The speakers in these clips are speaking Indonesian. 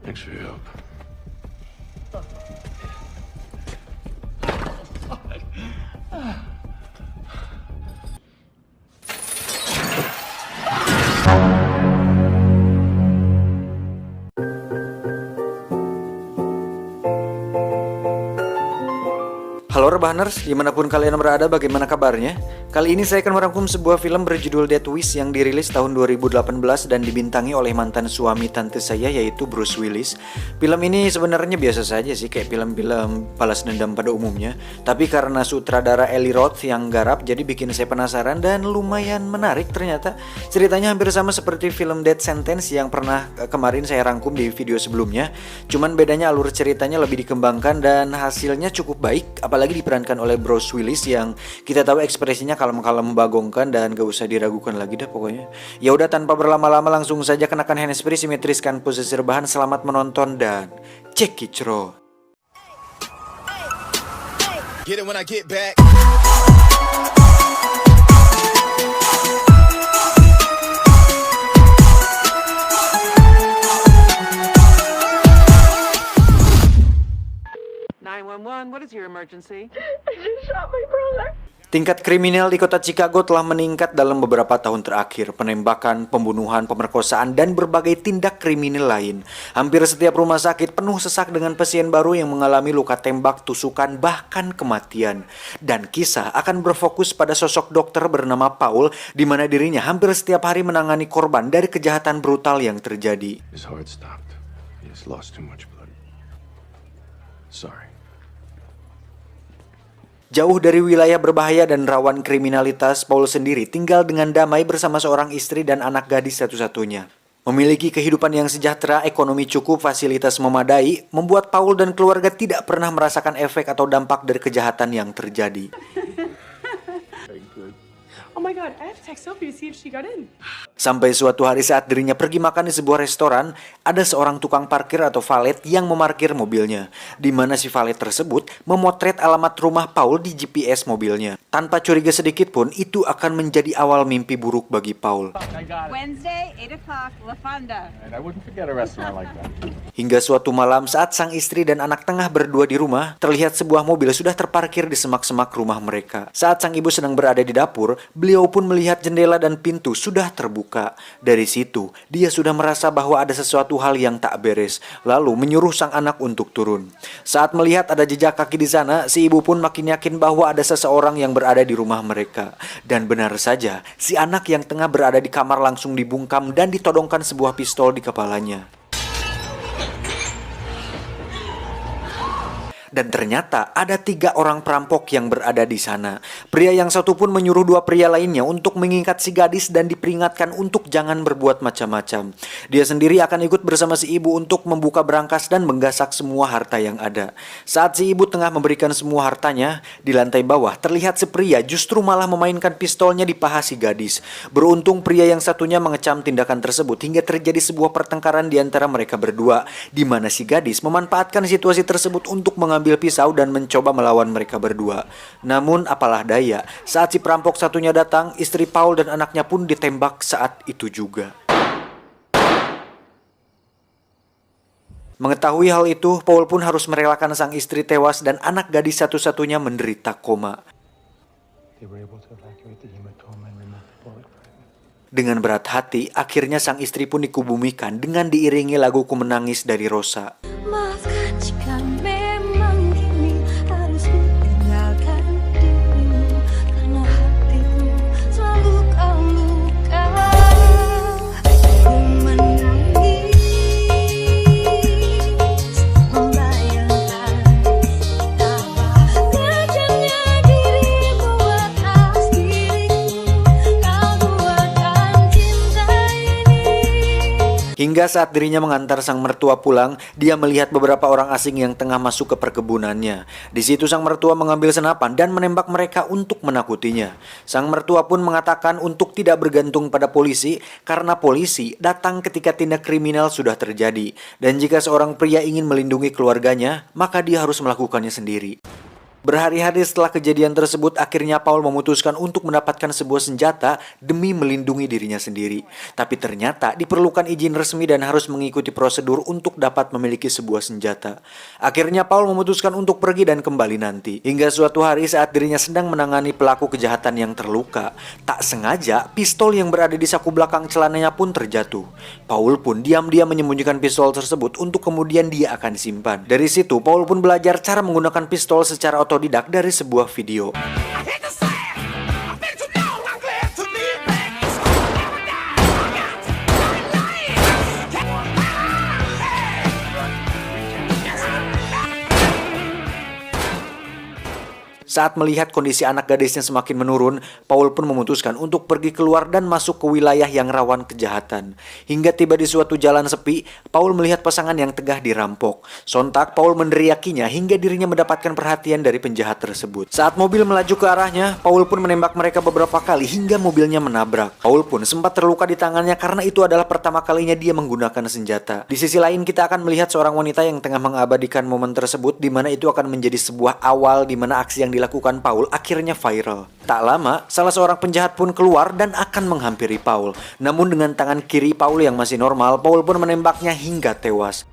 Thanks for your help. Halo Rebahaners, dimanapun kalian berada, bagaimana kabarnya? Kali ini saya akan merangkum sebuah film berjudul Death Wish yang dirilis tahun 2018 dan dibintangi oleh mantan suami tante saya, yaitu Bruce Willis. Film ini sebenarnya biasa saja sih, kayak film-film balas dendam pada umumnya. Tapi karena sutradara Eli Roth yang garap, jadi bikin saya penasaran dan lumayan menarik ternyata. Ceritanya hampir sama seperti film Death Sentence yang pernah kemarin saya rangkum di video sebelumnya. Cuman bedanya alur ceritanya lebih dikembangkan dan hasilnya cukup baik, apalagi diperankan oleh Bruce Willis yang kita tahu ekspresinya kalem-kalem membagongkan dan gak usah diragukan lagi dah pokoknya. Ya udah, tanpa berlama-lama langsung saja kenakan handsfree, simetriskan posisi rebahan, selamat menonton dan cekicro. Get it when I get back. What is your emergency? I just shot my brother. Tingkat kriminal di kota Chicago telah meningkat dalam beberapa tahun terakhir. Penembakan, pembunuhan, pemerkosaan, dan berbagai tindak kriminal lain. Hampir setiap rumah sakit penuh sesak dengan pasien baru yang mengalami luka tembak, tusukan, bahkan kematian. Dan kisah akan berfokus pada sosok dokter bernama Paul, di mana dirinya hampir setiap hari menangani korban dari kejahatan brutal yang terjadi. His heart stopped. He has lost too much blood. Sorry. Jauh dari wilayah berbahaya dan rawan kriminalitas, Paul sendiri tinggal dengan damai bersama seorang istri dan anak gadis satu-satunya. Memiliki kehidupan yang sejahtera, ekonomi cukup, fasilitas memadai, membuat Paul dan keluarga tidak pernah merasakan efek atau dampak dari kejahatan yang terjadi. Oh my god, I have to text Sophie to see if she got in. Sampai suatu hari saat dirinya pergi makan di sebuah restoran, ada seorang tukang parkir atau valet yang memarkir mobilnya, di mana si valet tersebut memotret alamat rumah Paul di GPS mobilnya. Tanpa curiga sedikit pun, itu akan menjadi awal mimpi buruk bagi Paul. Wednesday, 8 o'clock, La Fonda. I wouldn't forget a restaurant like that. Hingga suatu malam saat sang istri dan anak tengah berdua di rumah, terlihat sebuah mobil sudah terparkir di semak-semak rumah mereka. Saat sang ibu sedang berada di dapur, beliau pun melihat jendela dan pintu sudah terbuka. Dari situ, dia sudah merasa bahwa ada sesuatu hal yang tak beres, lalu menyuruh sang anak untuk turun. Saat melihat ada jejak kaki di sana, si ibu pun makin yakin bahwa ada seseorang yang berada di rumah mereka. Dan benar saja, si anak yang tengah berada di kamar langsung dibungkam dan ditodongkan sebuah pistol di kepalanya. Dan ternyata ada 3 orang perampok yang berada di sana. Pria yang satu pun menyuruh 2 pria lainnya untuk mengikat si gadis dan diperingatkan untuk jangan berbuat macam-macam. Dia sendiri akan ikut bersama si ibu untuk membuka berangkas dan menggasak semua harta yang ada. Saat si ibu tengah memberikan semua hartanya, di lantai bawah terlihat si pria justru malah memainkan pistolnya di paha si gadis. Beruntung pria yang satunya mengecam tindakan tersebut hingga terjadi sebuah pertengkaran di antara mereka berdua, di mana si gadis memanfaatkan situasi tersebut untuk mengambil pisau dan mencoba melawan mereka berdua. Namun apalah daya, saat si perampok satunya datang, istri Paul dan anaknya pun ditembak saat itu juga. Mengetahui hal itu, Paul pun harus merelakan sang istri tewas dan anak gadis satu-satunya menderita koma. Dengan berat hati, akhirnya sang istri pun dikubumikan dengan diiringi lagu Ku Menangis dari Rosa. Maafkan jika memang kini harus ku tinggalkan dirimu, karena hatiku selalu kau lukai. Ku menangis membayangkan betapa tajamnya dirimu atas diriku. Kau buatkan cinta ini. Hingga saat dirinya mengantar sang mertua pulang, dia melihat beberapa orang asing yang tengah masuk ke perkebunannya. Di situ sang mertua mengambil senapan dan menembak mereka untuk menakutinya. Sang mertua pun mengatakan untuk tidak bergantung pada polisi karena polisi datang ketika tindak kriminal sudah terjadi. Dan jika seorang pria ingin melindungi keluarganya, maka dia harus melakukannya sendiri. Berhari-hari setelah kejadian tersebut, akhirnya Paul memutuskan untuk mendapatkan sebuah senjata demi melindungi dirinya sendiri. Tapi ternyata diperlukan izin resmi dan harus mengikuti prosedur untuk dapat memiliki sebuah senjata. Akhirnya Paul memutuskan untuk pergi dan kembali nanti. Hingga suatu hari saat dirinya sedang menangani pelaku kejahatan yang terluka, tak sengaja pistol yang berada di saku belakang celananya pun terjatuh. Paul pun diam-diam menyembunyikan pistol tersebut untuk kemudian dia akan simpan. Dari situ Paul pun belajar cara menggunakan pistol secara otodidak dari sebuah video. Saat melihat kondisi anak gadisnya semakin menurun, Paul pun memutuskan untuk pergi keluar dan masuk ke wilayah yang rawan kejahatan. Hingga tiba di suatu jalan sepi, Paul melihat pasangan yang tengah dirampok. Sontak Paul meneriakinya hingga dirinya mendapatkan perhatian dari penjahat tersebut. Saat mobil melaju ke arahnya, Paul pun menembak mereka beberapa kali hingga mobilnya menabrak. Paul pun sempat terluka di tangannya karena itu adalah pertama kalinya dia menggunakan senjata. Di sisi lain kita akan melihat seorang wanita yang tengah mengabadikan momen tersebut, di mana itu akan menjadi sebuah awal di mana aksi yang dilakukan Paul akhirnya viral. Tak lama, salah seorang penjahat pun keluar dan akan menghampiri Paul. Namun dengan tangan kiri Paul yang masih normal, Paul pun menembaknya hingga tewas.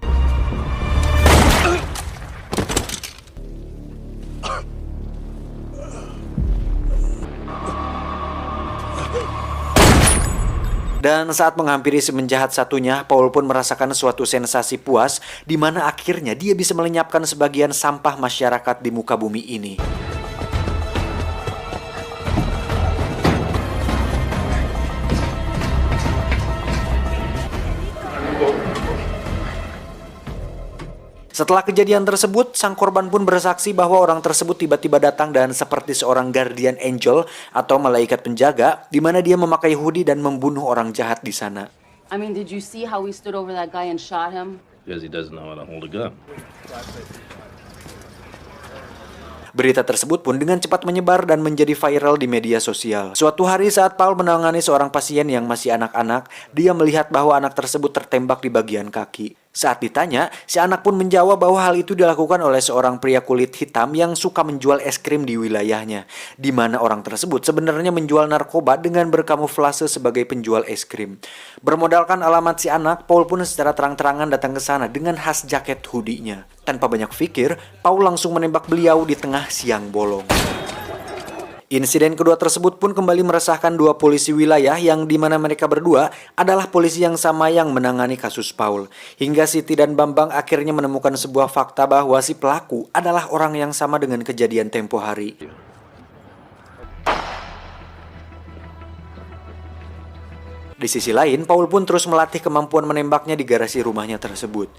Dan saat menghampiri si penjahat satunya, Paul pun merasakan suatu sensasi puas di mana akhirnya dia bisa melenyapkan sebagian sampah masyarakat di muka bumi ini. Setelah kejadian tersebut, sang korban pun bersaksi bahwa orang tersebut tiba-tiba datang dan seperti seorang guardian angel atau malaikat penjaga, di mana dia memakai hoodie dan membunuh orang jahat di sana. I mean, did you see how we stood over that guy and shot him? Because he doesn't know how to hold a gun. Berita tersebut pun dengan cepat menyebar dan menjadi viral di media sosial. Suatu hari saat Paul menangani seorang pasien yang masih anak-anak, dia melihat bahwa anak tersebut tertembak di bagian kaki. Saat ditanya, si anak pun menjawab bahwa hal itu dilakukan oleh seorang pria kulit hitam yang suka menjual es krim di wilayahnya, di mana orang tersebut sebenarnya menjual narkoba dengan berkamuflase sebagai penjual es krim. Bermodalkan alamat si anak, Paul pun secara terang-terangan datang ke sana dengan khas jaket hoodie-nya. Tanpa banyak pikir, Paul langsung menembak beliau di tengah siang bolong. Insiden kedua tersebut pun kembali meresahkan dua polisi wilayah yang dimana mereka berdua adalah polisi yang sama yang menangani kasus Paul. Hingga Siti dan Bambang akhirnya menemukan sebuah fakta bahwa si pelaku adalah orang yang sama dengan kejadian tempo hari. Di sisi lain, Paul pun terus melatih kemampuan menembaknya di garasi rumahnya tersebut.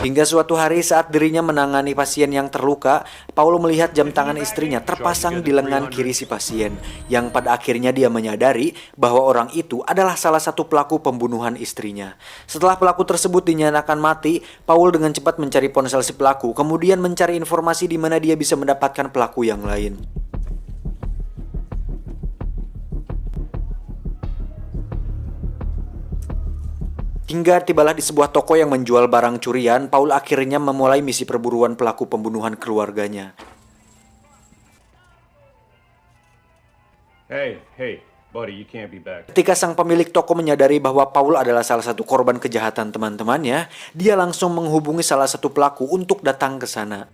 Hingga suatu hari saat dirinya menangani pasien yang terluka, Paul melihat jam tangan istrinya terpasang di lengan kiri si pasien, yang pada akhirnya dia menyadari bahwa orang itu adalah salah satu pelaku pembunuhan istrinya. Setelah pelaku tersebut dinyatakan mati, Paul dengan cepat mencari ponsel si pelaku, kemudian mencari informasi di mana dia bisa mendapatkan pelaku yang lain. Hingga tibalah di sebuah toko yang menjual barang curian, Paul akhirnya memulai misi perburuan pelaku pembunuhan keluarganya. Hey, buddy, you can't be back. Ketika sang pemilik toko menyadari bahwa Paul adalah salah satu korban kejahatan teman-temannya, dia langsung menghubungi salah satu pelaku untuk datang ke sana.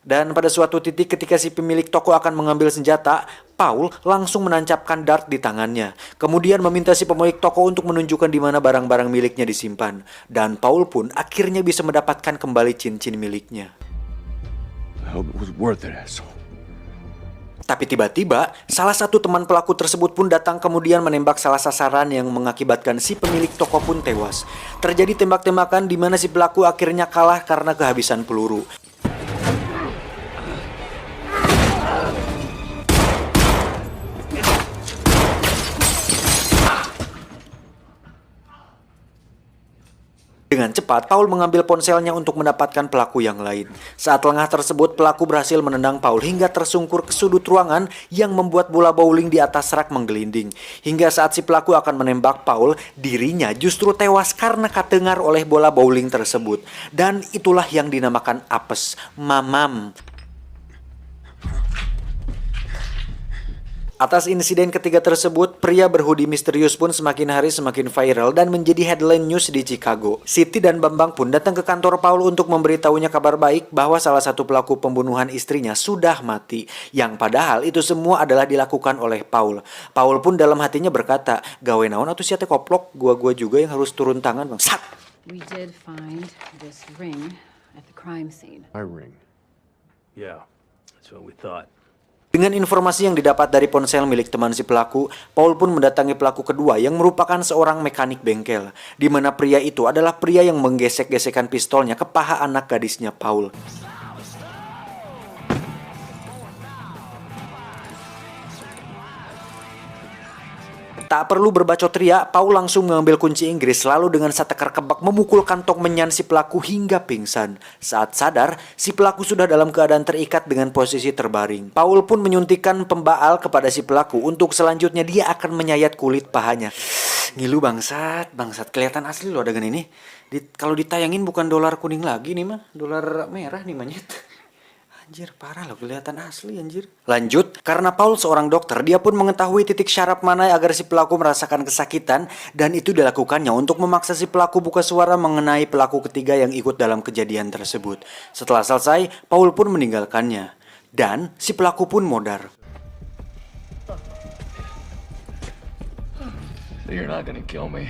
Dan pada suatu titik ketika si pemilik toko akan mengambil senjata, Paul langsung menancapkan dart di tangannya. Kemudian meminta si pemilik toko untuk menunjukkan di mana barang-barang miliknya disimpan. Dan Paul pun akhirnya bisa mendapatkan kembali cincin miliknya. I hope it was worth it, asshole. Tapi tiba-tiba, salah satu teman pelaku tersebut pun datang kemudian menembak salah sasaran yang mengakibatkan si pemilik toko pun tewas. Terjadi tembak-tembakan di mana si pelaku akhirnya kalah karena kehabisan peluru. Dengan cepat, Paul mengambil ponselnya untuk mendapatkan pelaku yang lain. Saat lengah tersebut, pelaku berhasil menendang Paul hingga tersungkur ke sudut ruangan yang membuat bola bowling di atas rak menggelinding. Hingga saat si pelaku akan menembak Paul, dirinya justru tewas karena katengar oleh bola bowling tersebut. Dan itulah yang dinamakan apes, mamam. Atas insiden ketiga tersebut, pria berhoodie misterius pun semakin hari semakin viral dan menjadi headline news di Chicago. Siti dan Bambang pun datang ke kantor Paul untuk memberitahunya kabar baik bahwa salah satu pelaku pembunuhan istrinya sudah mati. Yang padahal itu semua adalah dilakukan oleh Paul. Paul pun dalam hatinya berkata, gawe naon atuh sia teh koplok, gua juga yang harus turun tangan, Bang. Sat! We did find this ring at the crime scene. My ring. Yeah, that's what we thought. Dengan informasi yang didapat dari ponsel milik teman si pelaku, Paul pun mendatangi pelaku kedua yang merupakan seorang mekanik bengkel, di mana pria itu adalah pria yang menggesek-gesekkan pistolnya ke paha anak gadisnya Paul. Tak perlu berbacot ria, Paul langsung mengambil kunci Inggris lalu dengan satekar kebak memukul kantong menyan si pelaku hingga pingsan. Saat sadar, si pelaku sudah dalam keadaan terikat dengan posisi terbaring. Paul pun menyuntikkan pembaal kepada si pelaku untuk selanjutnya dia akan menyayat kulit pahanya. Ngilu bangsat kelihatan asli loh adegan ini. Kalau ditayangin bukan dolar kuning lagi nih mah, dolar merah nih monyet. Anjir, parah loh, kelihatan asli anjir. Lanjut, karena Paul seorang dokter, dia pun mengetahui titik syaraf mana agar si pelaku merasakan kesakitan, dan itu dilakukannya untuk memaksa si pelaku buka suara mengenai pelaku ketiga yang ikut dalam kejadian tersebut. Setelah selesai, Paul pun meninggalkannya, dan si pelaku pun modar. You're not gonna kill me.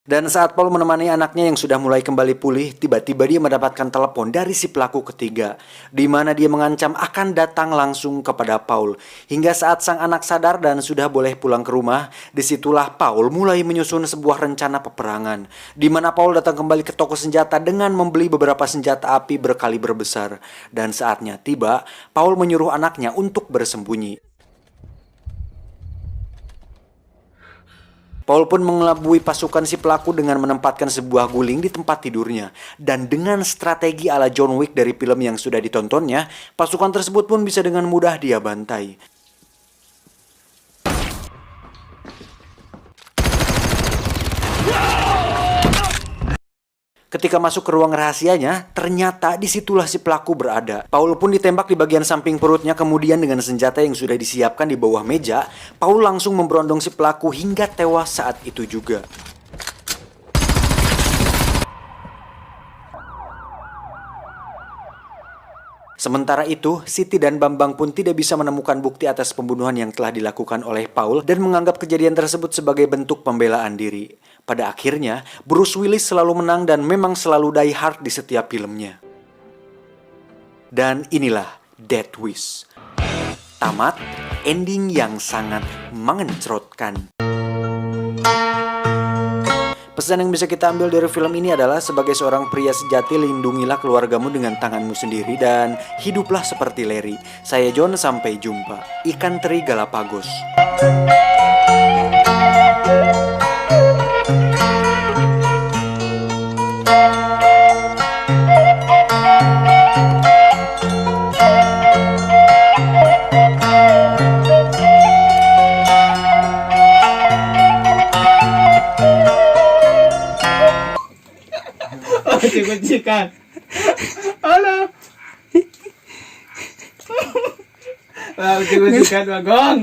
Dan saat Paul menemani anaknya yang sudah mulai kembali pulih, tiba-tiba dia mendapatkan telepon dari si pelaku ketiga, di mana dia mengancam akan datang langsung kepada Paul. Hingga saat sang anak sadar dan sudah boleh pulang ke rumah, disitulah Paul mulai menyusun sebuah rencana peperangan, di mana Paul datang kembali ke toko senjata dengan membeli beberapa senjata api berkaliber besar. Dan saatnya tiba, Paul menyuruh anaknya untuk bersembunyi. Paul pun mengelabui pasukan si pelaku dengan menempatkan sebuah guling di tempat tidurnya. Dan dengan strategi ala John Wick dari film yang sudah ditontonnya, pasukan tersebut pun bisa dengan mudah dia bantai. Ketika masuk ke ruang rahasianya, ternyata disitulah si pelaku berada. Paul pun ditembak di bagian samping perutnya, kemudian dengan senjata yang sudah disiapkan di bawah meja, Paul langsung memberondong si pelaku hingga tewas saat itu juga. Sementara itu, Siti dan Bambang pun tidak bisa menemukan bukti atas pembunuhan yang telah dilakukan oleh Paul dan menganggap kejadian tersebut sebagai bentuk pembelaan diri. Pada akhirnya, Bruce Willis selalu menang dan memang selalu die hard di setiap filmnya. Dan inilah Death Wish. Tamat, ending yang sangat mengencrotkan. Pesan yang bisa kita ambil dari film ini adalah sebagai seorang pria sejati, lindungilah keluargamu dengan tanganmu sendiri dan hiduplah seperti Larry. Saya John, sampai jumpa. Ikan teri Galapagos. Kuncikan. Halo. Kuncikan Bagong.